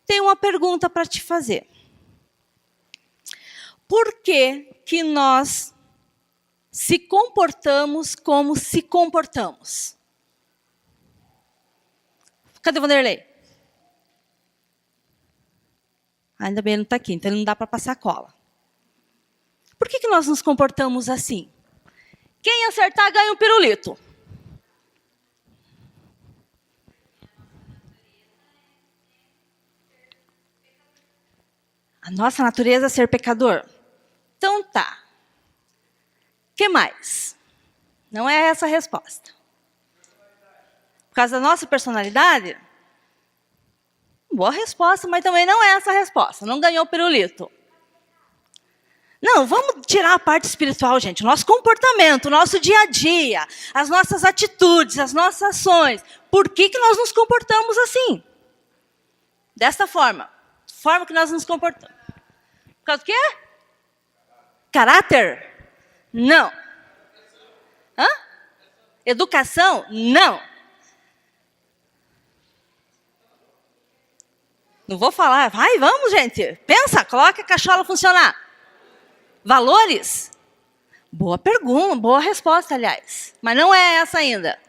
tenho uma pergunta para te fazer. Por que que nós se comportamos como se comportamos? Cadê o Vanderlei? Ainda bem, ele não está aqui, então ele não dá para passar cola. Por que que nós nos comportamos assim? Quem acertar ganha um pirulito. A nossa natureza é ser pecador? Então tá. O que mais? Não é essa a resposta. Por causa da nossa personalidade? Boa resposta, mas também não é essa a resposta. Não ganhou o pirulito. Não, vamos tirar a parte espiritual, gente. O nosso comportamento, o nosso dia a dia, as nossas atitudes, as nossas ações. Por que que nós nos comportamos assim? Desta forma. Forma que nós nos comportamos. Por causa do quê? Caráter? Não. Hã? Educação? Não. Não vou falar. Vai, vamos, gente. Pensa, coloca a cachola funcionar. Valores? Boa pergunta, boa resposta, aliás. Mas não é essa ainda.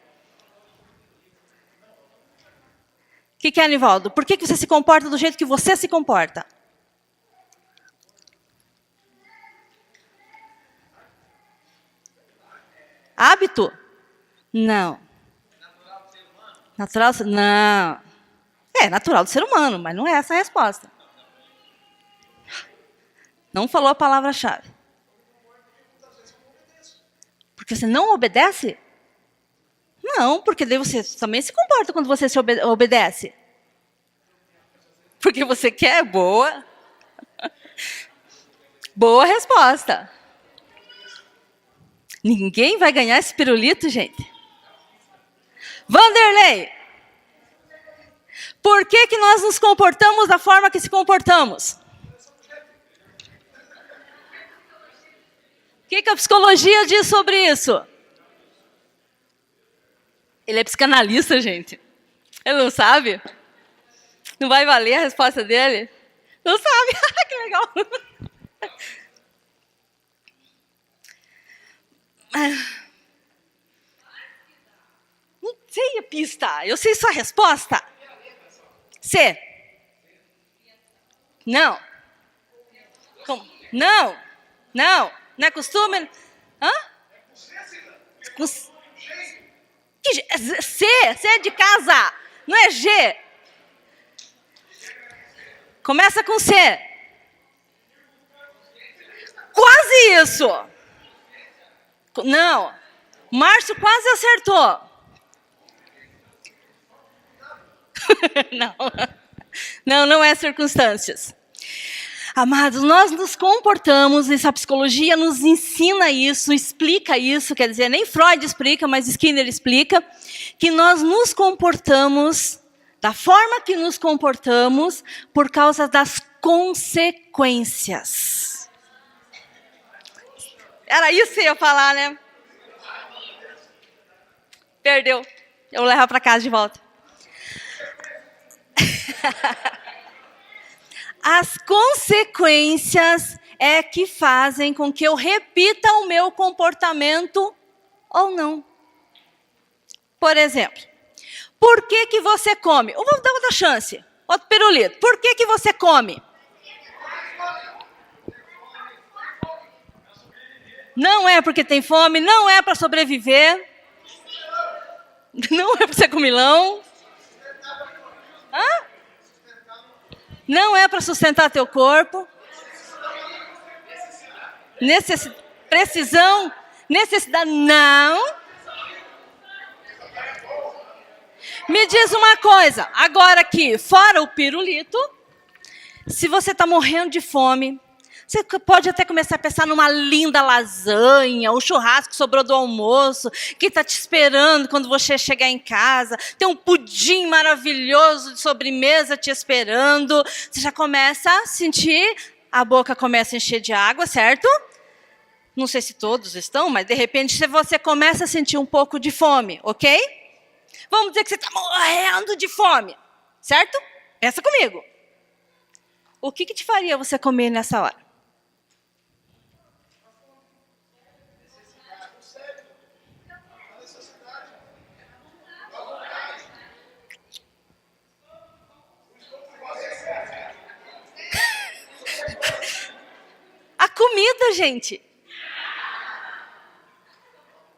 O que é, Anivaldo? Por que você se comporta do jeito que você se comporta? Hábito? Não. Natural do ser humano? Não. É natural do ser humano, mas não é essa a resposta. Não falou a palavra-chave. Porque você não obedece? Não, porque daí você também se comporta quando você se obedece. Porque você quer? Boa. Boa resposta. Ninguém vai ganhar esse pirulito, gente. Vanderlei, por que que nós nos comportamos da forma que se comportamos? O que que a psicologia diz sobre isso? Ele é psicanalista, gente. Ele não sabe? Não vai valer a resposta dele? Não sabe? Que legal. Não sei a pista. Eu sei só a resposta. C. Não. Como? Não. Não. Não é costume? Hã? Que G? C. C é de casa. Não é G. Começa com C. Quase isso. Não. Márcio quase acertou. Não. Não é circunstâncias. Amados, nós nos comportamos, essa psicologia nos ensina isso, explica isso, quer dizer, nem Freud explica, mas Skinner explica, que nós nos comportamos da forma que nos comportamos por causa das consequências. Era isso que eu ia falar, né? Perdeu. Eu vou levar para casa de volta. As consequências é que fazem com que eu repita o meu comportamento ou não. Por exemplo, por que que você come? Eu vou dar outra chance, outro pirulito. Por que que você come? Não é porque tem fome, não é para sobreviver. Não é para ser comilão. Hã? Não é para sustentar teu corpo. Precisão, necessidade, não. Me diz uma coisa, agora aqui, fora o pirulito, se você está morrendo de fome, você pode até começar a pensar numa linda lasanha, um churrasco que sobrou do almoço, que está te esperando quando você chegar em casa. Tem um pudim maravilhoso de sobremesa te esperando. Você já começa a sentir, a boca começa a encher de água, certo? Não sei se todos estão, mas de repente você começa a sentir um pouco de fome, ok? Vamos dizer que você está morrendo de fome, certo? Pensa comigo. o que te faria você comer nessa hora? A comida, gente.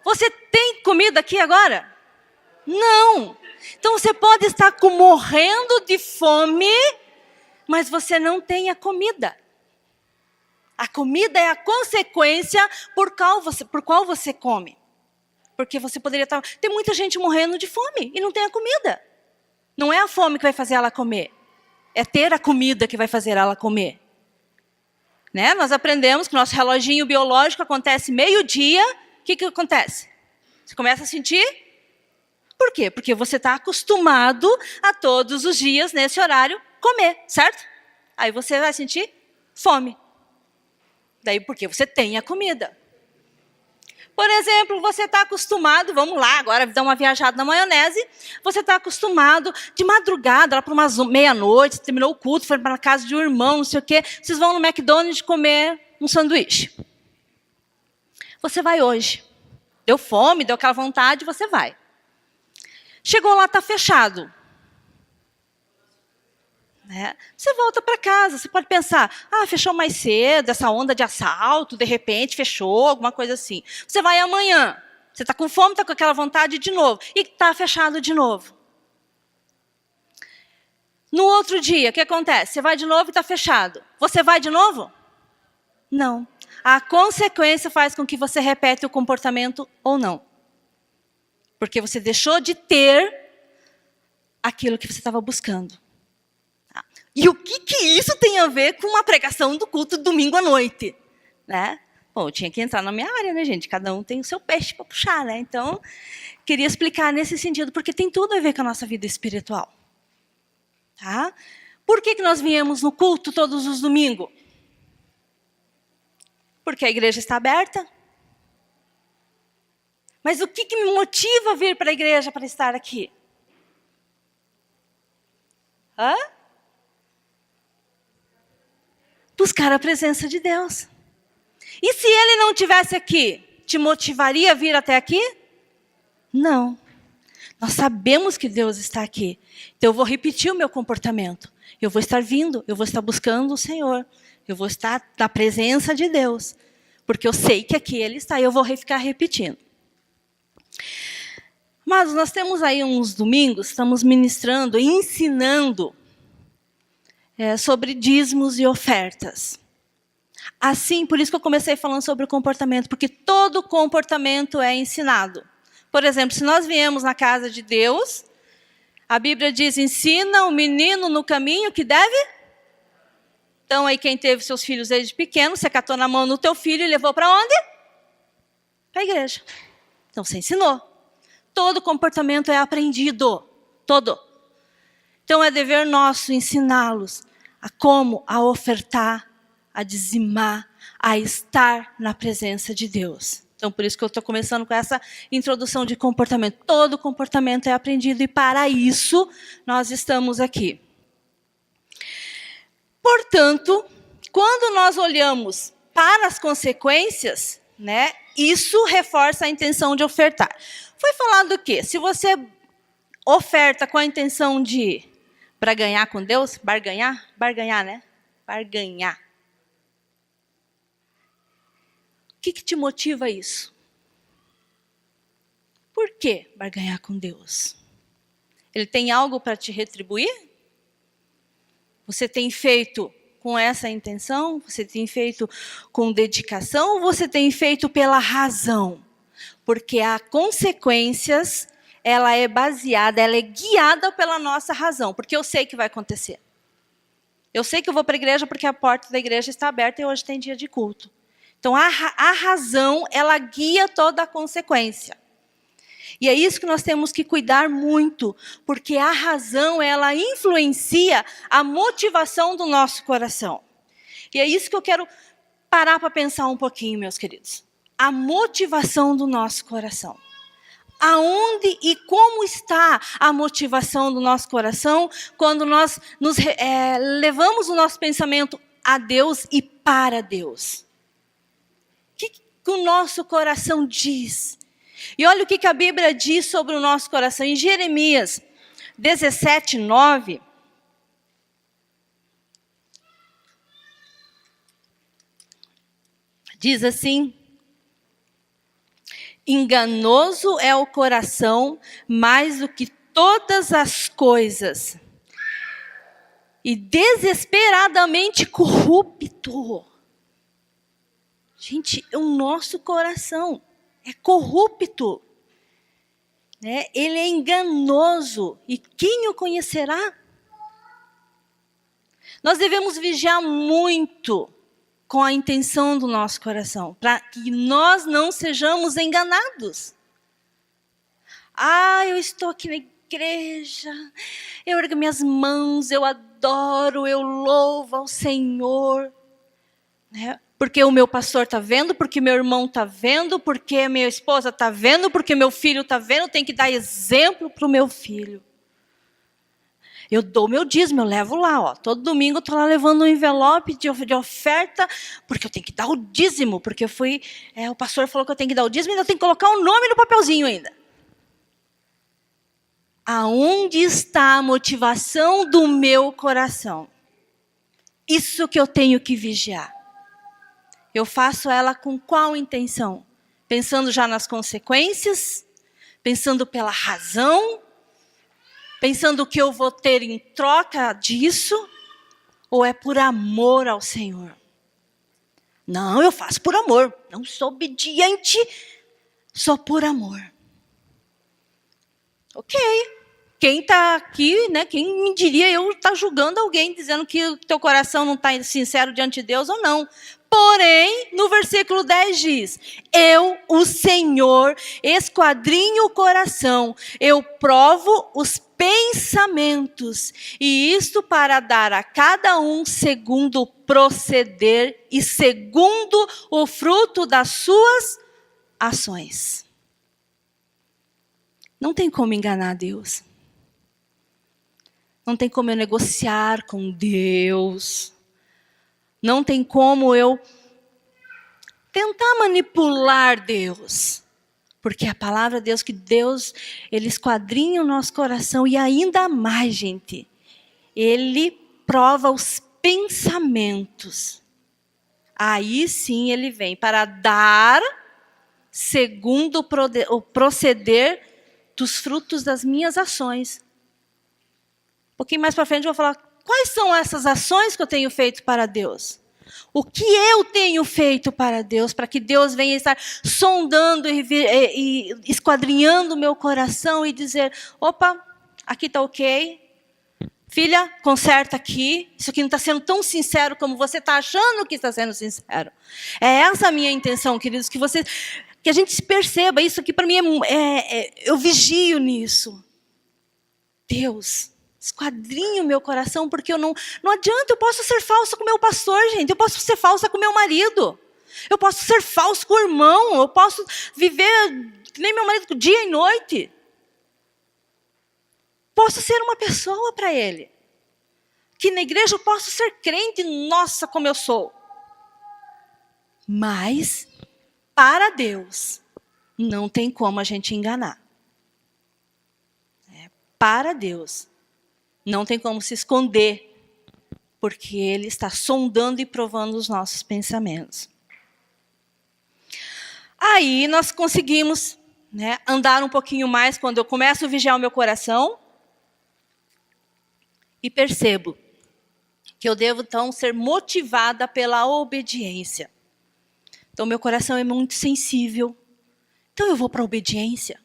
Você tem comida aqui agora? Não. Então você pode estar morrendo de fome, mas você não tem a comida. A comida é a consequência por qual você come. Porque você poderia estar... Tem muita gente morrendo de fome e não tem a comida. Não é a fome que vai fazer ela comer. É ter a comida que vai fazer ela comer. Né? Nós aprendemos que o nosso reloginho biológico acontece meio-dia. O que acontece? Você começa a sentir? Por quê? Porque você está acostumado a todos os dias, nesse horário, comer, certo? Aí você vai sentir fome. Daí porque você tem a comida. Por exemplo, você está acostumado, vamos lá, agora dar uma viajada na maionese, você está acostumado de madrugada, lá para umas meia-noite, terminou o culto, foi para a casa de um irmão, não sei o quê, vocês vão no McDonald's comer um sanduíche. Você vai hoje. Deu fome, deu aquela vontade, você vai. Chegou lá, está fechado. Né? Você volta para casa, você pode pensar, fechou mais cedo, essa onda de assalto, de repente fechou, alguma coisa assim. Você vai amanhã, você está com fome, está com aquela vontade de novo, e está fechado de novo. No outro dia, o que acontece? Você vai de novo e está fechado. Você vai de novo? Não. A consequência faz com que você repete o comportamento ou não. Porque você deixou de ter aquilo que você estava buscando. E o que isso tem a ver com uma pregação do culto domingo à noite? Né? Bom, eu tinha que entrar na minha área, né, gente? Cada um tem o seu peixe para puxar, né? Então, queria explicar nesse sentido, porque tem tudo a ver com a nossa vida espiritual. Tá? Por que nós viemos no culto todos os domingos? Porque a igreja está aberta. Mas o que me motiva a vir para a igreja para estar aqui? Buscar a presença de Deus. E se Ele não estivesse aqui, te motivaria a vir até aqui? Não. Nós sabemos que Deus está aqui. Então eu vou repetir o meu comportamento. Eu vou estar vindo, eu vou estar buscando o Senhor. Eu vou estar na presença de Deus. Porque eu sei que aqui Ele está e eu vou ficar repetindo. Mas nós temos aí uns domingos, estamos ministrando, ensinando sobre dízimos e ofertas. Assim, por isso que eu comecei falando sobre o comportamento, porque todo comportamento é ensinado. Por exemplo, se nós viemos na casa de Deus, a Bíblia diz, ensina o menino no caminho que deve. Então, aí quem teve seus filhos desde pequeno, você catou na mão no teu filho e levou para onde? Para a igreja. Então, você ensinou. Todo comportamento é aprendido. Todo. Então, é dever nosso ensiná-los a como a ofertar, a dizimar, a estar na presença de Deus. Então, por isso que eu estou começando com essa introdução de comportamento. Todo comportamento é aprendido e para isso nós estamos aqui. Portanto, quando nós olhamos para as consequências, né, isso reforça a intenção de ofertar. Foi falado o quê? Se você oferta com a intenção de barganhar com Deus, barganhar, né? Barganhar. O que te motiva a isso? Por que barganhar com Deus? Ele tem algo para te retribuir? Você tem feito com essa intenção? Você tem feito com dedicação? Ou você tem feito pela razão? Porque há consequências, ela é baseada, ela é guiada pela nossa razão. Porque eu sei que vai acontecer. Eu sei que eu vou para a igreja porque a porta da igreja está aberta e hoje tem dia de culto. Então, a razão, ela guia toda a consequência. E é isso que nós temos que cuidar muito, porque a razão, ela influencia a motivação do nosso coração. E é isso que eu quero parar para pensar um pouquinho, meus queridos. A motivação do nosso coração. Aonde e como está a motivação do nosso coração quando nós levamos o nosso pensamento a Deus e para Deus? O que o nosso coração diz? E olha o que a Bíblia diz sobre o nosso coração. Em Jeremias 17, 9... diz assim: enganoso é o coração mais do que todas as coisas, e desesperadamente corrupto. Gente, o nosso coração é corrupto, né? Ele é enganoso, e quem o conhecerá? Nós devemos vigiar muito com a intenção do nosso coração, para que nós não sejamos enganados. Eu estou aqui na igreja, eu ergo minhas mãos, eu adoro, eu louvo ao Senhor, né? Porque o meu pastor está vendo, porque meu irmão está vendo, porque minha esposa está vendo, porque meu filho está vendo, tem que dar exemplo para o meu filho. Eu dou meu dízimo, eu levo lá, ó. Todo domingo eu estou lá levando um envelope de oferta, porque eu tenho que dar o dízimo, porque o pastor falou que eu tenho que dar o dízimo, e ainda tenho que colocar o nome no papelzinho ainda. Aonde está a motivação do meu coração? Isso que eu tenho que vigiar. Eu faço ela com qual intenção? Pensando já nas consequências? Pensando pela razão? Pensando o que eu vou ter em troca disso? Ou é por amor ao Senhor? Não, eu faço por amor. Não sou obediente, só por amor. Ok. Quem está aqui, né? Quem me diria eu estar julgando alguém, dizendo que o teu coração não está sincero diante de Deus ou não. Porém, no versículo 10 diz: eu, o Senhor, esquadrinho o coração, eu provo os pensamentos, e isto para dar a cada um segundo o proceder e segundo o fruto das suas ações. Não tem como enganar Deus. Não tem como eu negociar com Deus. Não tem como eu tentar manipular Deus. Porque a palavra de Deus, que Deus, Ele esquadrinha o nosso coração. E ainda mais, gente, Ele prova os pensamentos. Aí sim Ele vem para dar segundo o proceder dos frutos das minhas ações. Um pouquinho mais para frente eu vou falar quais são essas ações que eu tenho feito para Deus. O que eu tenho feito para Deus, para que Deus venha estar sondando e esquadrinhando o meu coração e dizer: opa, aqui está ok. Filha, conserta aqui. Isso aqui não está sendo tão sincero como você está achando que está sendo sincero. É essa a minha intenção, queridos, que a gente se perceba. Isso aqui para mim eu vigio nisso. Deus, esquadrinho o meu coração, porque não adianta, eu posso ser falsa com o meu pastor, gente. Eu posso ser falsa com o meu marido. Eu posso ser falso com o irmão. Eu posso viver que nem meu marido dia e noite. Posso ser uma pessoa para ele. Que na igreja eu posso ser crente, nossa, como eu sou. Mas, para Deus, não tem como a gente enganar. Para Deus, não tem como se esconder, porque Ele está sondando e provando os nossos pensamentos. Aí nós conseguimos, né, andar um pouquinho mais quando eu começo a vigiar o meu coração e percebo que eu devo então ser motivada pela obediência. Então meu coração é muito sensível, então eu vou para a obediência.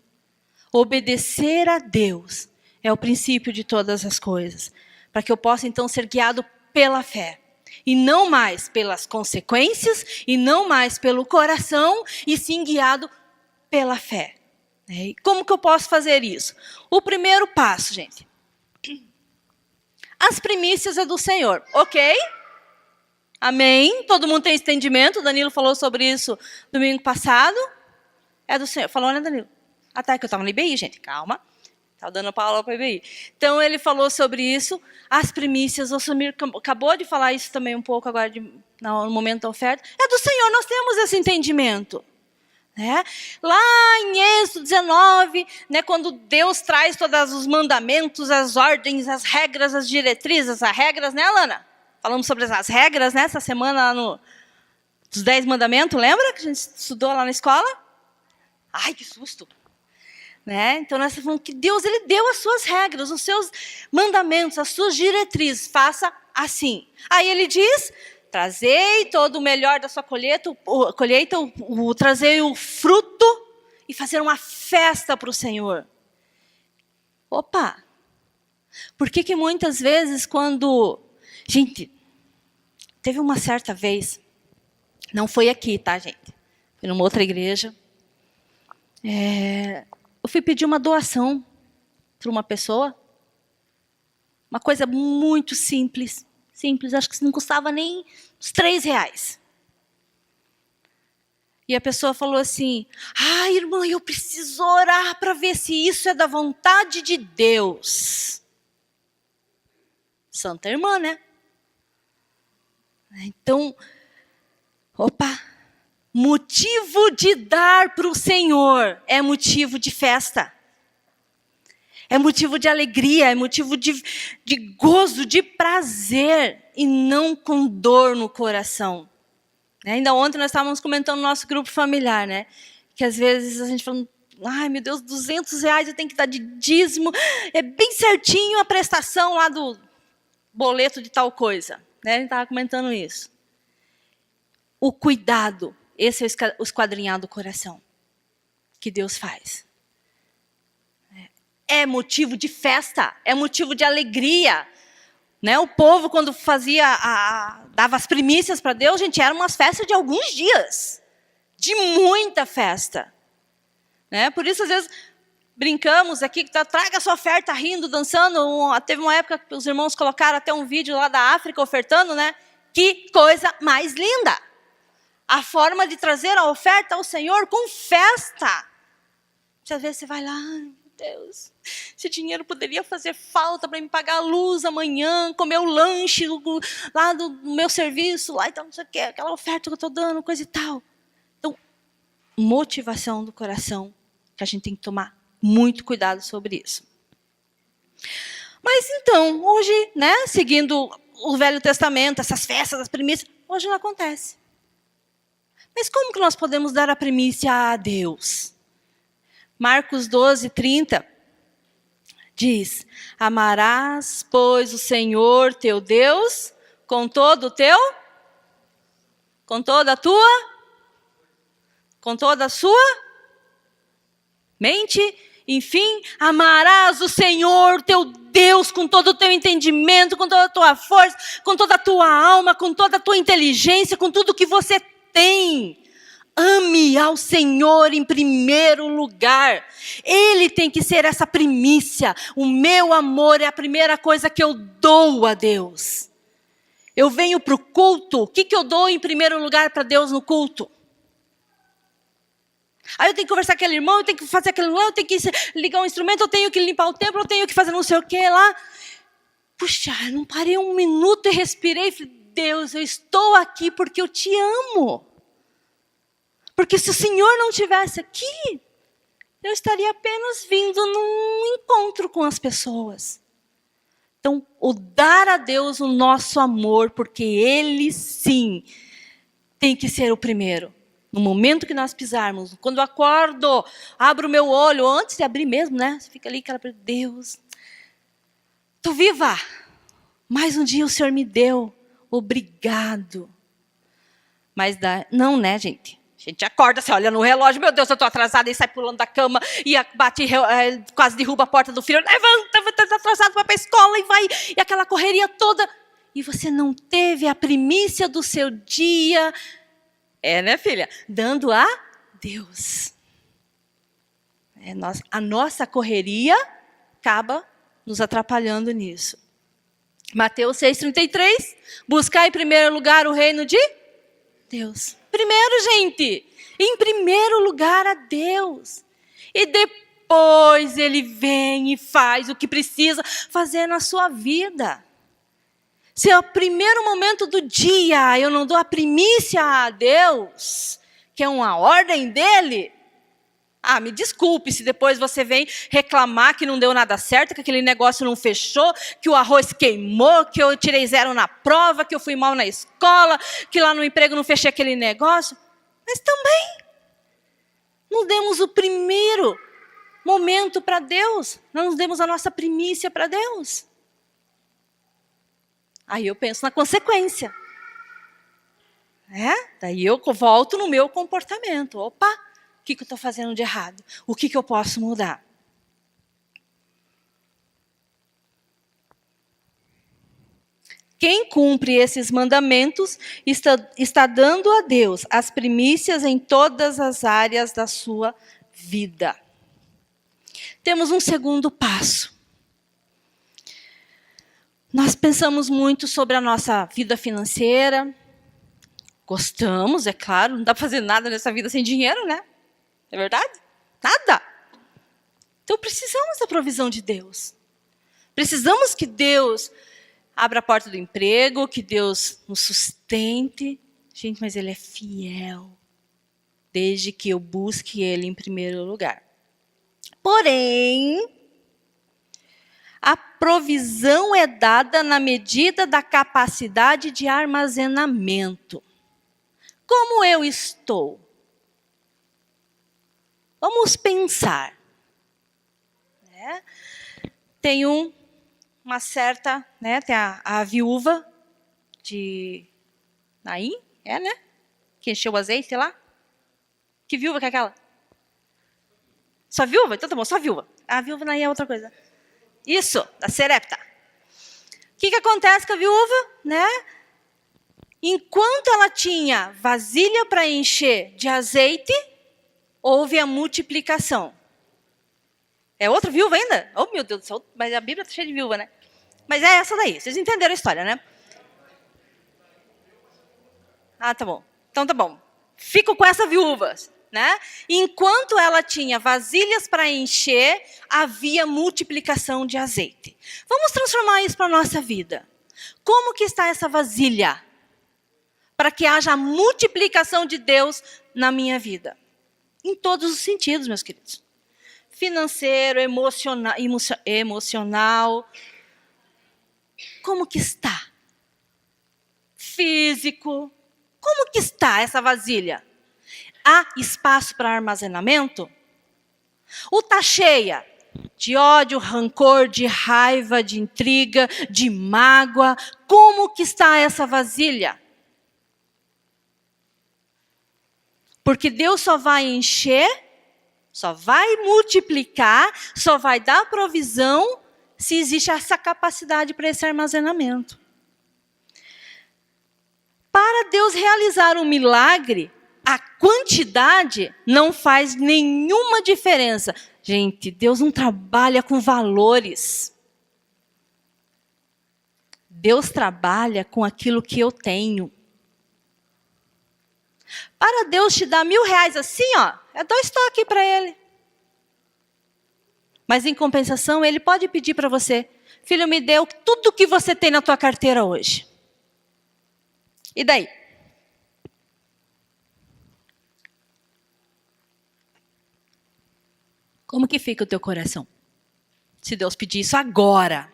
Obedecer a Deus é o princípio de todas as coisas, para que eu possa então ser guiado pela fé. E não mais pelas consequências, e não mais pelo coração, e sim guiado pela fé. E como que eu posso fazer isso? O primeiro passo, gente. As primícias é do Senhor, ok? Amém? Todo mundo tem entendimento? O Danilo falou sobre isso domingo passado. É do Senhor. Falou, né, Danilo? Até que eu estava no IBI, gente, calma. Estava dando aula para o IBI. Então, ele falou sobre isso, as primícias. O Samir acabou de falar isso também um pouco agora, no momento da oferta. É do Senhor, nós temos esse entendimento. Né? Lá em Êxodo 19, né, quando Deus traz todos os mandamentos, as ordens, as regras, as diretrizes, as regras, né, Alana? Falamos sobre as regras, né, essa semana lá dos 10 mandamentos, lembra que a gente estudou lá na escola? Ai, que susto! Né? Então, nós estamos falando que Deus ele deu as suas regras, os seus mandamentos, as suas diretrizes. Faça assim. Aí ele diz, trazei todo o melhor da sua colheita, trazei o fruto e fazer uma festa para o Senhor. Opa! Por que muitas vezes quando... Gente, teve uma certa vez, não foi aqui, tá, gente? Foi numa outra igreja. Eu fui pedir uma doação para uma pessoa. Uma coisa muito simples. Simples, acho que não custava nem uns R$3. E a pessoa falou assim, irmã, eu preciso orar para ver se isso é da vontade de Deus. Santa irmã, né? Então, motivo de dar para o Senhor é motivo de festa. É motivo de alegria, é motivo de gozo, de prazer, e não com dor no coração. Ainda ontem nós estávamos comentando no nosso grupo familiar, né? Que às vezes a gente fala, ai meu Deus, R$200 eu tenho que dar de dízimo, é bem certinho a prestação lá do boleto de tal coisa. Né? A gente estava comentando isso. O cuidado, esse é o esquadrinhar do coração que Deus faz. É motivo de festa, é motivo de alegria. Né? O povo, quando dava as primícias para Deus, gente, eram umas festas de alguns dias. De muita festa. Né? Por isso, às vezes, brincamos aqui, traga a sua oferta rindo, dançando. Teve uma época que os irmãos colocaram até um vídeo lá da África ofertando, né? Que coisa mais linda! A forma de trazer a oferta ao Senhor com festa. Às vezes você vai lá, meu Deus, esse dinheiro poderia fazer falta para me pagar a luz amanhã, comer o lanche lá do meu serviço, lá e tal, não sei o que, aquela oferta que eu estou dando, coisa e tal. Então, motivação do coração, que a gente tem que tomar muito cuidado sobre isso. Mas então, hoje, né, seguindo o Velho Testamento, essas festas, as primícias, hoje não acontece. Mas como que nós podemos dar a primícia a Deus? Marcos 12:30 diz, amarás, pois, o Senhor teu Deus com todo o teu, com toda a tua, com toda a sua mente, enfim, amarás o Senhor teu Deus com todo o teu entendimento, com toda a tua força, com toda a tua alma, com toda a tua inteligência, com tudo que você tem. Ame ao Senhor em primeiro lugar. Ele tem que ser essa primícia. O meu amor é a primeira coisa que eu dou a Deus. Eu venho para o culto. O que eu dou em primeiro lugar para Deus no culto? Aí eu tenho que conversar com aquele irmão, eu tenho que fazer aquele lá, eu tenho que ligar um instrumento, eu tenho que limpar o templo, eu tenho que fazer não sei o que lá. Puxa, eu não parei um minuto e respirei e falei, Deus, eu estou aqui porque eu te amo. Porque se o Senhor não estivesse aqui, eu estaria apenas vindo num encontro com as pessoas. Então, o dar a Deus o nosso amor, porque Ele sim tem que ser o primeiro. No momento que nós pisarmos, quando eu acordo, abro o meu olho, antes de abrir mesmo, né? Você fica ali, aquela Deus, estou viva. Mais um dia o Senhor me deu. Obrigado. Mas não, né, gente? A gente acorda, você olha no relógio, meu Deus, eu estou atrasada, e sai pulando da cama, e bate, quase derruba a porta do filho, levanta, está atrasado, vai para a escola, e vai, e aquela correria toda. E você não teve a primícia do seu dia, né, filha? Dando a Deus. A nossa correria acaba nos atrapalhando nisso. Mateus 6,33, buscar em primeiro lugar o reino de Deus. Primeiro, gente, em primeiro lugar a Deus. E depois depois Ele vem e faz o que precisa fazer na sua vida. Se é o primeiro momento do dia eu não dou a primícia a Deus, que é uma ordem dEle, me desculpe se depois você vem reclamar que não deu nada certo, que aquele negócio não fechou, que o arroz queimou, que eu tirei 0 na prova, que eu fui mal na escola, que lá no emprego não fechei aquele negócio. Mas também não demos o primeiro momento para Deus, não demos a nossa primícia para Deus. Aí eu penso na consequência. Daí eu volto no meu comportamento. Opa, o que eu estou fazendo de errado? O que eu posso mudar? Quem cumpre esses mandamentos está dando a Deus as primícias em todas as áreas da sua vida. Temos um segundo passo. Nós pensamos muito sobre a nossa vida financeira. Gostamos, é claro. Não dá para fazer nada nessa vida sem dinheiro, né? É verdade? Nada. Então precisamos da provisão de Deus. Precisamos que Deus abra a porta do emprego, que Deus nos sustente. Gente, mas Ele é fiel. Desde que eu busque Ele em primeiro lugar. Porém, a provisão é dada na medida da capacidade de armazenamento. Como eu estou? Vamos pensar. Tem uma certa, tem a viúva de Naim, né? Que encheu o azeite lá. Que viúva que é aquela? Só viúva? Então tá bom, só viúva. A viúva Naim é outra coisa. Isso, da Serepta. O que acontece com a viúva, Enquanto ela tinha vasilha para encher de azeite, houve a multiplicação. É outra viúva ainda? Oh, meu Deus do céu, mas a Bíblia está cheia de viúva, né? Mas é essa daí, vocês entenderam a história, né? Tá bom. Então tá bom. Fico com essa viúva, Enquanto ela tinha vasilhas para encher, havia multiplicação de azeite. Vamos transformar isso para a nossa vida. Como que está essa vasilha? Para que haja multiplicação de Deus na minha vida. Em todos os sentidos, meus queridos. Financeiro, emocional. Como que está? Físico. Como que está essa vasilha? Há espaço para armazenamento? Ou está cheia de ódio, rancor, de raiva, de intriga, de mágoa? Como que está essa vasilha? Porque Deus só vai encher, só vai multiplicar, só vai dar provisão se existe essa capacidade para esse armazenamento. Para Deus realizar um milagre, a quantidade não faz nenhuma diferença. Gente, Deus não trabalha com valores. Deus trabalha com aquilo que eu tenho. Para Deus te dar R$1.000 assim, é 2 toques para Ele. Mas em compensação, Ele pode pedir para você, filho, me dê tudo que você tem na tua carteira hoje. E daí? Como que fica o teu coração? Se Deus pedir isso agora.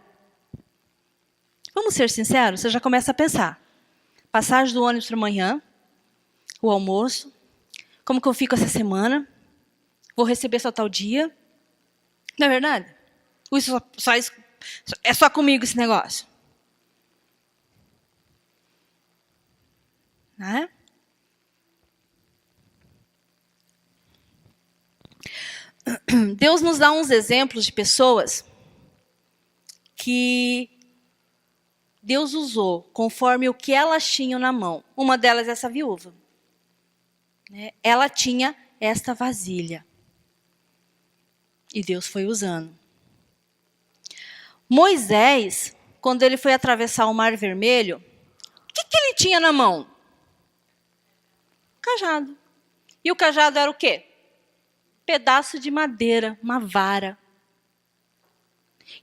Vamos ser sinceros, você já começa a pensar. Passagem do ônibus para amanhã, o almoço, como que eu fico essa semana? Vou receber só tal dia? Não é verdade? É só comigo esse negócio? Não é? Deus nos dá uns exemplos de pessoas que Deus usou conforme o que elas tinham na mão. Uma delas é essa viúva. Ela tinha esta vasilha. E Deus foi usando. Moisés, quando ele foi atravessar o Mar Vermelho, o que ele tinha na mão? Cajado. E o cajado era o quê? pedaço de madeira, uma vara.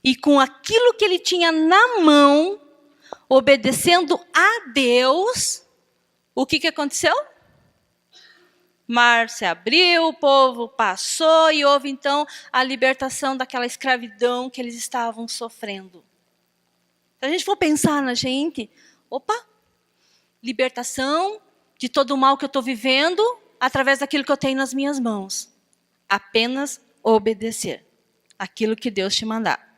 E com aquilo que ele tinha na mão, obedecendo a Deus, o que aconteceu? Mar se abriu, o povo passou e houve então a libertação daquela escravidão que eles estavam sofrendo. Se a gente for pensar na gente, libertação de todo o mal que eu estou vivendo através daquilo que eu tenho nas minhas mãos. Apenas obedecer aquilo que Deus te mandar.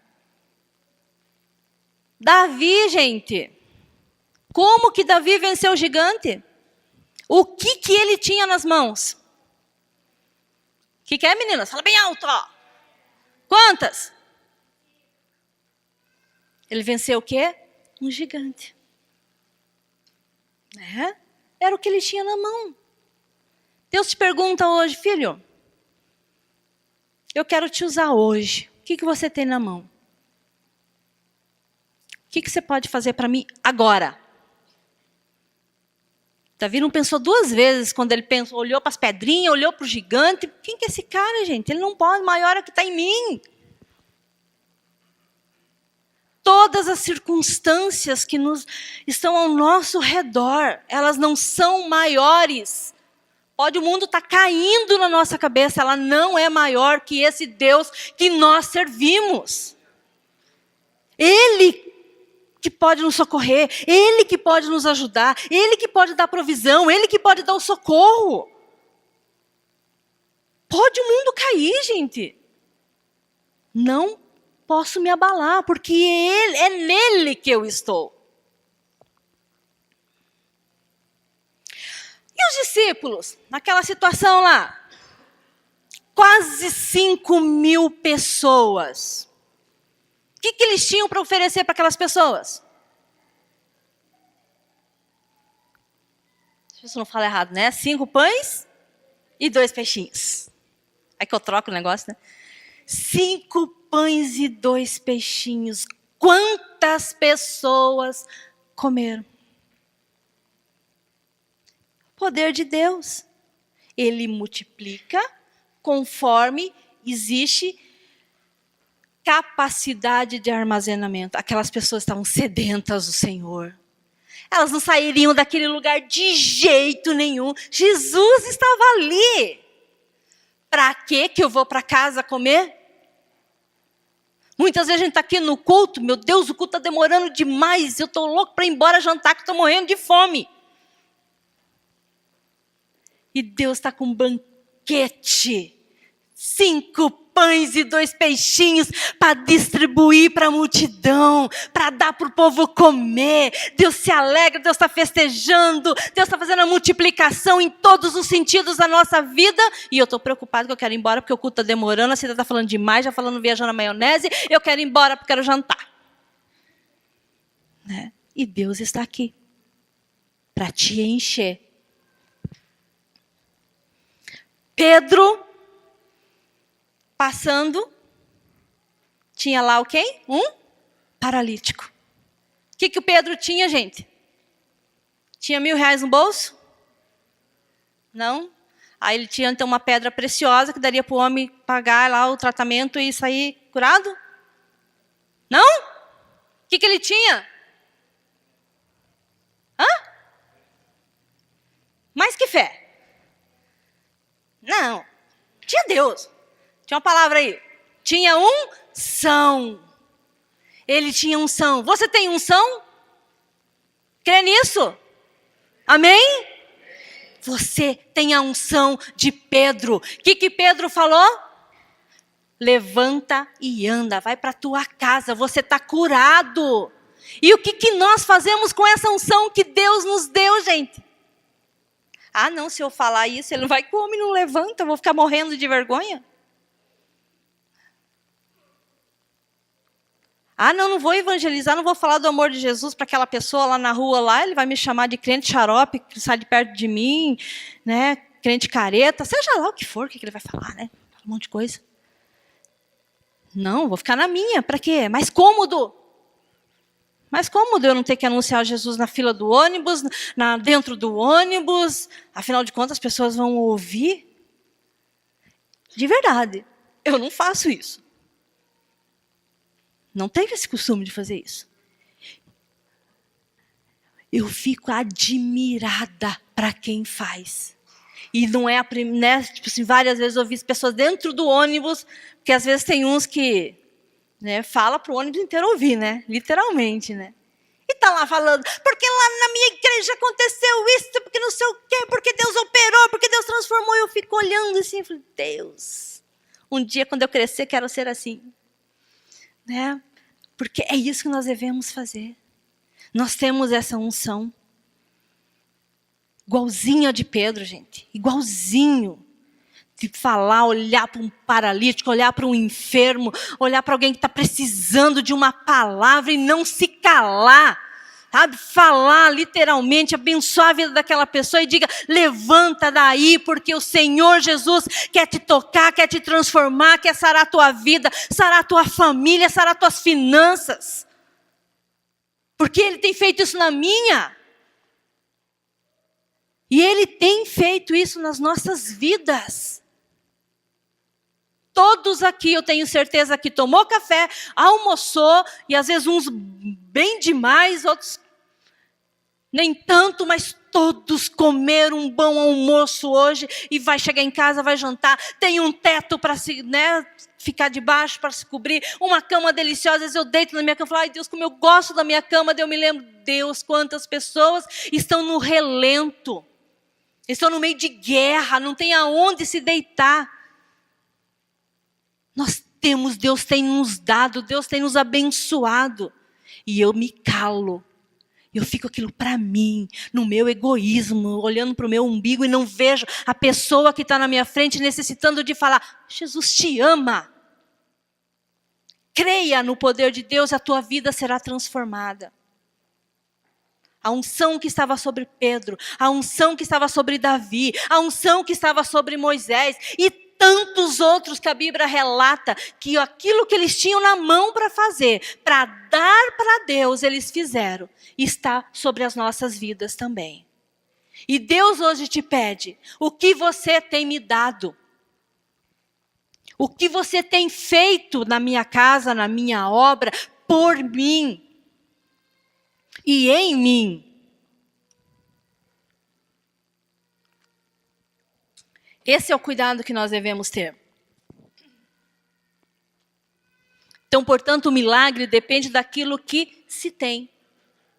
Davi, gente, como que Davi venceu o gigante? O que ele tinha nas mãos? O que é, meninas? Fala bem alto, ó. Quantas? Ele venceu o quê? Um gigante. Era o que ele tinha na mão. Deus te pergunta hoje, filho, eu quero te usar hoje. O que você tem na mão? O que você pode fazer para mim agora? Davi não pensou duas vezes quando ele pensou, olhou para as pedrinhas, olhou para o gigante. Quem que é esse cara, gente? Ele não pode, maior é que está em mim. Todas as circunstâncias que estão ao nosso redor, elas não são maiores. Pode o mundo estar caindo na nossa cabeça, ela não é maior que esse Deus que nós servimos. Ele que pode nos socorrer, Ele que pode nos ajudar, Ele que pode dar provisão, Ele que pode dar o socorro. Pode o mundo cair, gente. Não posso me abalar, porque é nele que eu estou. E os discípulos, naquela situação lá? Quase 5.000 pessoas. O que eles tinham para oferecer para aquelas pessoas? Deixa eu ver se eu não falo errado, né? 5 pães e 2 peixinhos. Aí que eu troco o negócio, né? 5 pães e 2 peixinhos. Quantas pessoas comeram? O poder de Deus. Ele multiplica conforme existe capacidade de armazenamento. Aquelas pessoas estavam sedentas do Senhor. Elas não sairiam daquele lugar de jeito nenhum. Jesus estava ali. Para que eu vou para casa comer? Muitas vezes a gente está aqui no culto, meu Deus, o culto está demorando demais, eu estou louco para ir embora jantar, que estou morrendo de fome. E Deus está com um banquete. 5 pães e 2 peixinhos para distribuir para a multidão, para dar para o povo comer. Deus se alegra, Deus está festejando, Deus está fazendo a multiplicação em todos os sentidos da nossa vida. E eu estou preocupado que eu quero ir embora porque o culto está demorando, a Cida está falando demais, já falando viajando na maionese, eu quero ir embora porque quero jantar. Né? E Deus está aqui para te encher. Pedro passando, tinha lá o quê? Um paralítico. O que o Pedro tinha, gente? Tinha R$1.000 no bolso? Não? Aí ele tinha então uma pedra preciosa que daria para o homem pagar lá o tratamento e sair curado? Não? O que ele tinha? Mais que fé? Não. Tinha Deus. Tinha uma palavra aí. Tinha unção. Ele tinha unção. Você tem unção? Crê nisso? Amém? Você tem a unção de Pedro. O que Pedro falou? Levanta e anda. Vai para a tua casa. Você está curado. E o que nós fazemos com essa unção que Deus nos deu, gente? Ah, não, se eu falar isso, ele não vai comer, não levanta. Eu vou ficar morrendo de vergonha. Ah, não vou evangelizar, não vou falar do amor de Jesus para aquela pessoa lá na rua, lá, ele vai me chamar de crente xarope, que sai de perto de mim, né? Crente careta, seja lá o que for, o que ele vai falar, né? Um monte de coisa. Não, vou ficar na minha, para quê? Mais cômodo. Mais cômodo eu não ter que anunciar Jesus na fila do ônibus, dentro do ônibus, afinal de contas as pessoas vão ouvir. De verdade, eu não faço isso. Não tenho esse costume de fazer isso. Eu fico admirada para quem faz. E não é a primeira, né, tipo assim, várias vezes eu vi as pessoas dentro do ônibus, porque às vezes tem uns que, né, fala para o ônibus inteiro ouvir, né? Literalmente, né? E tá lá falando, porque lá na minha igreja aconteceu isso, porque não sei o quê, porque Deus operou, porque Deus transformou. E eu fico olhando assim, falei, Deus, um dia quando eu crescer quero ser assim. Né? Porque é isso que nós devemos fazer. Nós temos essa unção. Igualzinho a de Pedro, gente. Igualzinho. De falar, olhar para um paralítico, olhar para um enfermo, olhar para alguém que está precisando de uma palavra e não se calar. Sabe? Falar literalmente, abençoar a vida daquela pessoa e diga, levanta daí, porque o Senhor Jesus quer te tocar, quer te transformar, quer sarar a tua vida, sarar a tua família, sarar as tuas finanças. Porque Ele tem feito isso na minha. E Ele tem feito isso nas nossas vidas. Todos aqui, eu tenho certeza que tomou café, almoçou, e às vezes uns bem demais, outros nem tanto, mas todos comeram um bom almoço hoje, e vai chegar em casa, vai jantar, tem um teto para se, né, ficar debaixo, para se cobrir, uma cama deliciosa. Às vezes eu deito na minha cama e falo, ai Deus, como eu gosto da minha cama, daí eu me lembro, Deus, quantas pessoas estão no relento, estão no meio de guerra, não tem aonde se deitar. Nós temos, Deus tem nos dado, Deus tem nos abençoado. E eu me calo. Eu fico aquilo para mim, no meu egoísmo, olhando para o meu umbigo e não vejo a pessoa que está na minha frente necessitando de falar, Jesus te ama. Creia no poder de Deus, a tua vida será transformada. A unção que estava sobre Pedro, a unção que estava sobre Davi, a unção que estava sobre Moisés e tantos outros que a Bíblia relata, que aquilo que eles tinham na mão para fazer, para dar para Deus, eles fizeram, está sobre as nossas vidas também. E Deus hoje te pede, o que você tem me dado? O que você tem feito na minha casa, na minha obra, por mim? E em mim. Esse é o cuidado que nós devemos ter. Então, portanto, o milagre depende daquilo que se tem.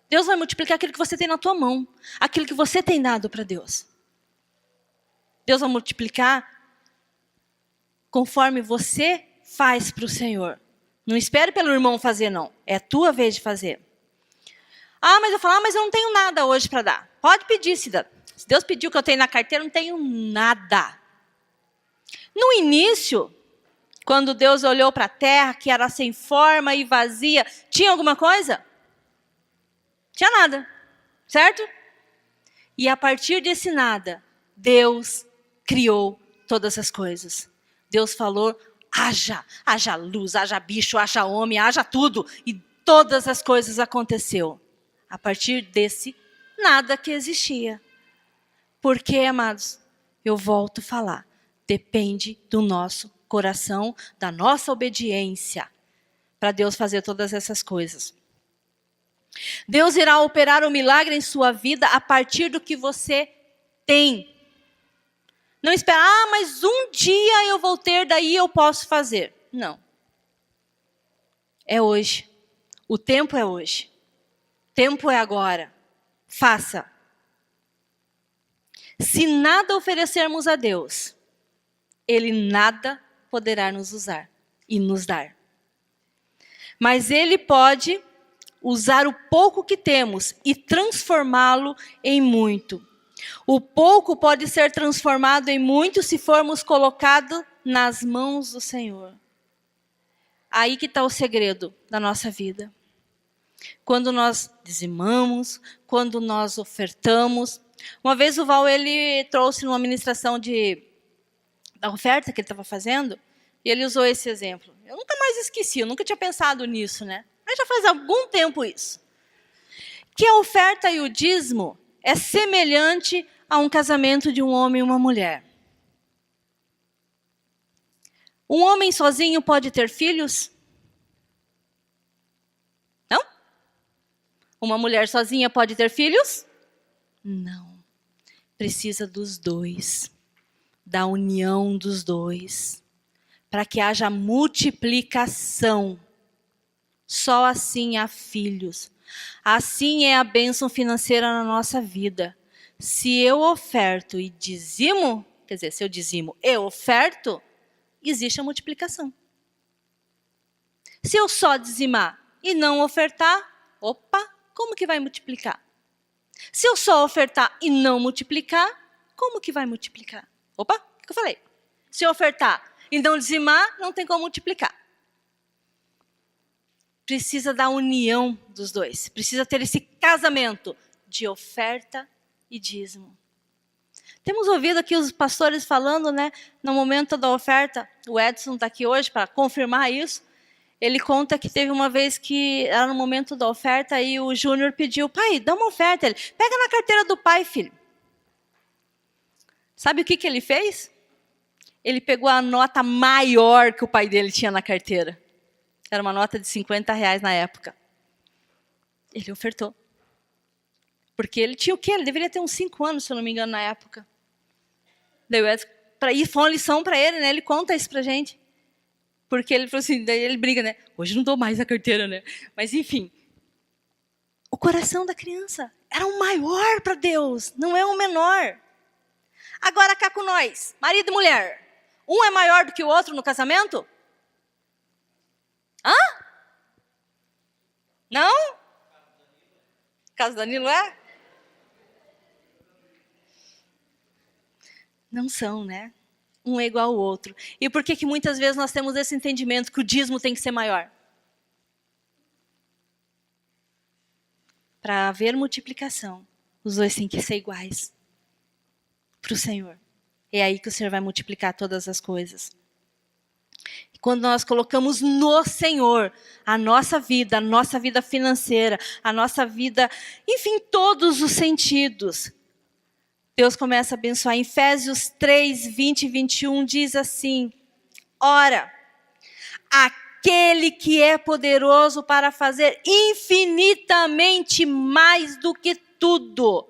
Deus vai multiplicar aquilo que você tem na tua mão. Aquilo que você tem dado para Deus. Deus vai multiplicar conforme você faz para o Senhor. Não espere pelo irmão fazer, não. É a tua vez de fazer. Mas eu falo, mas eu não tenho nada hoje para dar. Pode pedir, cidadão. Se Deus pediu o que eu tenho na carteira, eu não tenho nada. No início, quando Deus olhou para a terra, que era sem forma e vazia, tinha alguma coisa? Tinha nada, certo? E a partir desse nada, Deus criou todas as coisas. Deus falou, haja luz, haja bicho, haja homem, haja tudo. E todas as coisas aconteceu. A partir desse nada que existia. Porque, amados, eu volto a falar, depende do nosso coração, da nossa obediência, para Deus fazer todas essas coisas. Deus irá operar um milagre em sua vida a partir do que você tem. Não espera, mas um dia eu vou ter, daí eu posso fazer. Não. É hoje. O tempo é hoje. O tempo é agora. Faça. Se nada oferecermos a Deus, Ele nada poderá nos usar e nos dar. Mas Ele pode usar o pouco que temos e transformá-lo em muito. O pouco pode ser transformado em muito se formos colocados nas mãos do Senhor. Aí que está o segredo da nossa vida. Quando nós dizimamos, quando nós ofertamos. Uma vez o Val, ele trouxe numa ministração da oferta que ele estava fazendo, e ele usou esse exemplo. Eu nunca mais esqueci, eu nunca tinha pensado nisso, né? Mas já faz algum tempo isso. Que a oferta e o dízimo é semelhante a um casamento de um homem e uma mulher. Um homem sozinho pode ter filhos? Não? Uma mulher sozinha pode ter filhos? Não. Precisa dos dois, da união dos dois, para que haja multiplicação. Só assim há filhos. Assim é a bênção financeira na nossa vida. Se eu oferto e dizimo, quer dizer, se eu dizimo e oferto, existe a multiplicação. Se eu só dizimar e não ofertar, opa, como que vai multiplicar? Se eu só ofertar e não multiplicar, como que vai multiplicar? Opa, o que eu falei? Se eu ofertar e não dizimar, não tem como multiplicar. Precisa da união dos dois. Precisa ter esse casamento de oferta e dízimo. Temos ouvido aqui os pastores falando, né, no momento da oferta. O Edson está aqui hoje para confirmar isso. Ele conta que teve uma vez que era no momento da oferta e o Júnior pediu, pai, dá uma oferta. Ele, pega na carteira do pai, filho. Sabe o que ele fez? Ele pegou a nota maior que o pai dele tinha na carteira. Era uma nota de R$50 na época. Ele ofertou. Porque ele tinha o quê? Ele deveria ter uns 5 anos, se eu não me engano, na época. Daí foi uma lição para ele, né? Ele conta isso pra gente. Porque ele falou assim, daí ele briga, né? Hoje não dou mais a carteira, né? Mas enfim. O coração da criança era o maior para Deus, não é o menor. Agora cá com nós, marido e mulher. Um é maior do que o outro no casamento? Hã? Não? Caso Danilo é? Não são, né? Um é igual ao outro. E por que muitas vezes nós temos esse entendimento que o dízimo tem que ser maior? Para haver multiplicação, os dois têm que ser iguais para o Senhor. É aí que o Senhor vai multiplicar todas as coisas. E quando nós colocamos no Senhor a nossa vida financeira, a nossa vida, enfim, todos os sentidos, Deus começa a abençoar. Em Efésios 3, 20 e 21 diz assim, ora, aquele que é poderoso para fazer infinitamente mais do que tudo,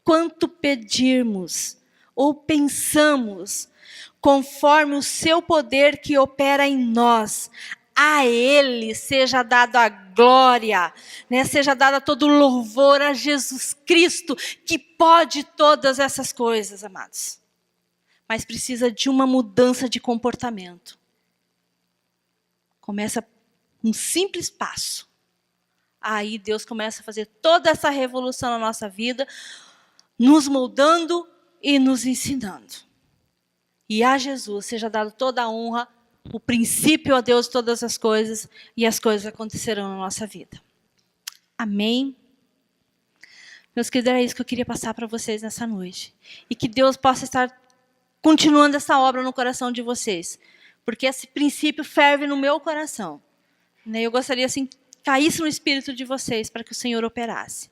quanto pedirmos ou pensamos, conforme o seu poder que opera em nós. A Ele seja dada a glória, né? Seja dada todo o louvor a Jesus Cristo, que pode todas essas coisas, amados. Mas precisa de uma mudança de comportamento. Começa um simples passo. Aí Deus começa a fazer toda essa revolução na nossa vida, nos moldando e nos ensinando. E a Jesus seja dado toda a honra, o princípio a Deus todas as coisas, e as coisas acontecerão na nossa vida. Amém? Meus queridos, era isso que eu queria passar para vocês nessa noite. E que Deus possa estar continuando essa obra no coração de vocês. Porque esse princípio ferve no meu coração. Eu gostaria assim, caísse no espírito de vocês para que o Senhor operasse.